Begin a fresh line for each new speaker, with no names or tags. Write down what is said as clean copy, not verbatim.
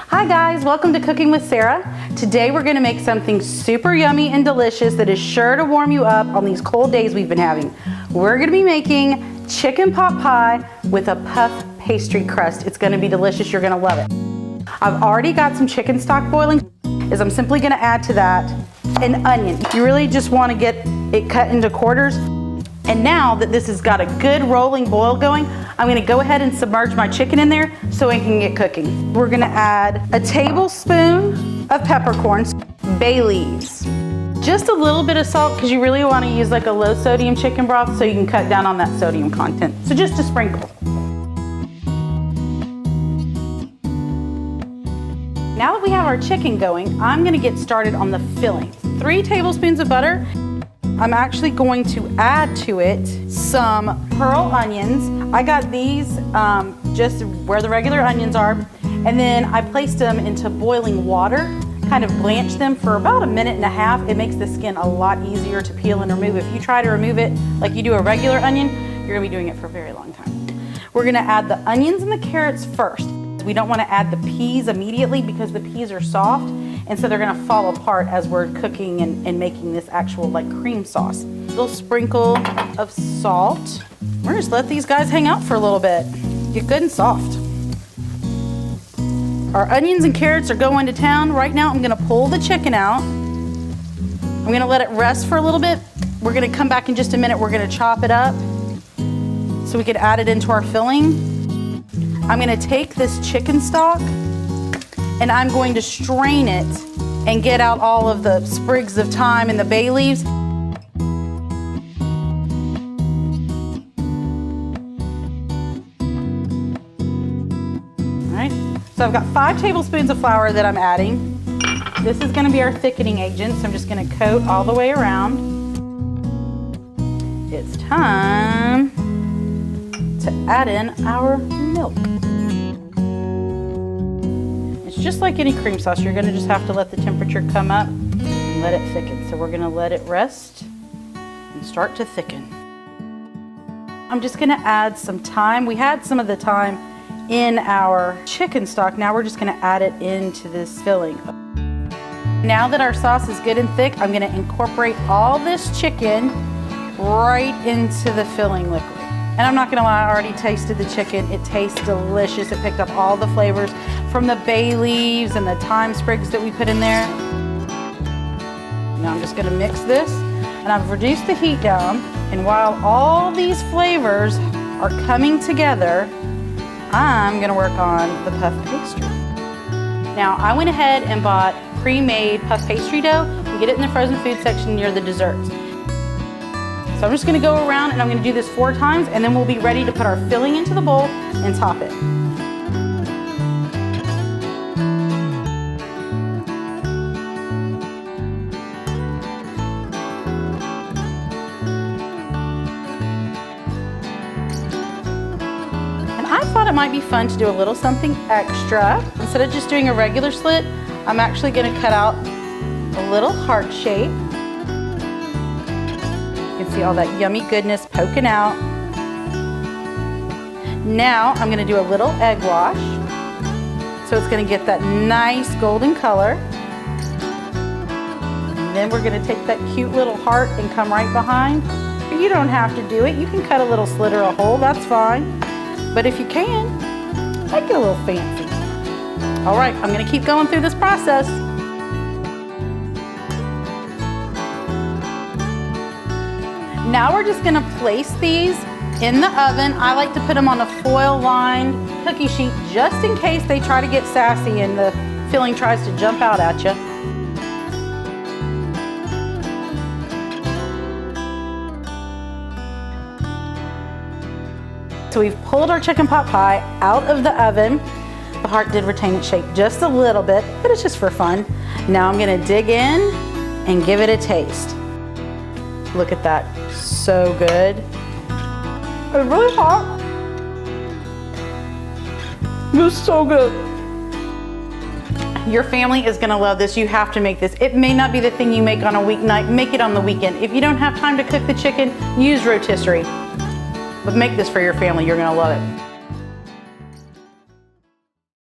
Hi guys, welcome to Cooking with Sarah. Today we're gonna make something super yummy and delicious that is sure to warm you up on these cold days we've been having. We're gonna be making chicken pot pie with a puff pastry crust. It's gonna be delicious, you're gonna love it. I've already got some chicken stock boiling, as I'm simply gonna add to that an onion. You really just wanna get it cut into quarters. And now that this has got a good rolling boil going, I'm gonna go ahead and submerge my chicken in there so it can get cooking. We're gonna add a tablespoon of peppercorns, bay leaves, just a little bit of salt because you really wanna use like a low sodium chicken broth so you can cut down on that sodium content. So just a sprinkle. Now that we have our chicken going, I'm gonna get started on the filling. 3 tablespoons of butter. I'm actually going to add to it some pearl onions. I got these just where the regular onions are, and then I placed them into boiling water, kind of blanched them for about 1.5 minutes. It makes the skin a lot easier to peel and remove. If you try to remove it like you do a regular onion, you're gonna be doing it for a very long time. We're gonna add the onions and the carrots first. We don't wanna add the peas immediately because the peas are soft, and so they're gonna fall apart as we're cooking and making this actual like cream sauce. A little sprinkle of salt. We're just let these guys hang out for a little bit. Get good and soft. Our onions and carrots are going to town. Right now I'm gonna pull the chicken out. I'm gonna let it rest for a little bit. We're gonna come back in just a minute. We're gonna chop it up so we can add it into our filling. I'm gonna take this chicken stock and I'm going to strain it and get out all of the sprigs of thyme and the bay leaves. All right, so I've got 5 tablespoons of flour that I'm adding. This is gonna be our thickening agent, so I'm just gonna coat all the way around. It's time to add in our milk. Just like any cream sauce, you're gonna just have to let the temperature come up and let it thicken. So we're gonna let it rest and start to thicken. I'm just gonna add some thyme. We had some of the thyme in our chicken stock. Now we're just gonna add it into this filling. Now that our sauce is good and thick, I'm gonna incorporate all this chicken right into the filling liquid. And I'm not gonna lie, I already tasted the chicken. It tastes delicious. It picked up all the flavors from the bay leaves and the thyme sprigs that we put in there. Now I'm just gonna mix this, and I've reduced the heat down. And while all these flavors are coming together, I'm gonna work on the puff pastry. Now I went ahead and bought pre-made puff pastry dough. You can get it in the frozen food section near the desserts. So I'm just gonna go around and I'm gonna do this 4 times, and then we'll be ready to put our filling into the bowl and top it. And I thought it might be fun to do a little something extra. Instead of just doing a regular slit, I'm actually gonna cut out a little heart shape. You can see all that yummy goodness poking out. Now I'm gonna do a little egg wash. So it's gonna get that nice golden color. And then we're gonna take that cute little heart and come right behind. You don't have to do it. You can cut a little slit or a hole, that's fine. But if you can, make it a little fancy. All right, I'm gonna keep going through this process. Now we're just gonna place these in the oven. I like to put them on a foil-lined cookie sheet just in case they try to get sassy and the filling tries to jump out at you. So we've pulled our chicken pot pie out of the oven. The heart did retain its shape just a little bit, but it's just for fun. Now I'm gonna dig in and give it a taste. Look at that, so good. It's really hot. It's so good. Your family is gonna love this. You have to make this. It may not be the thing you make on a weeknight, make it on the weekend. If you don't have time to cook the chicken, use rotisserie. But make this for your family, you're gonna love it.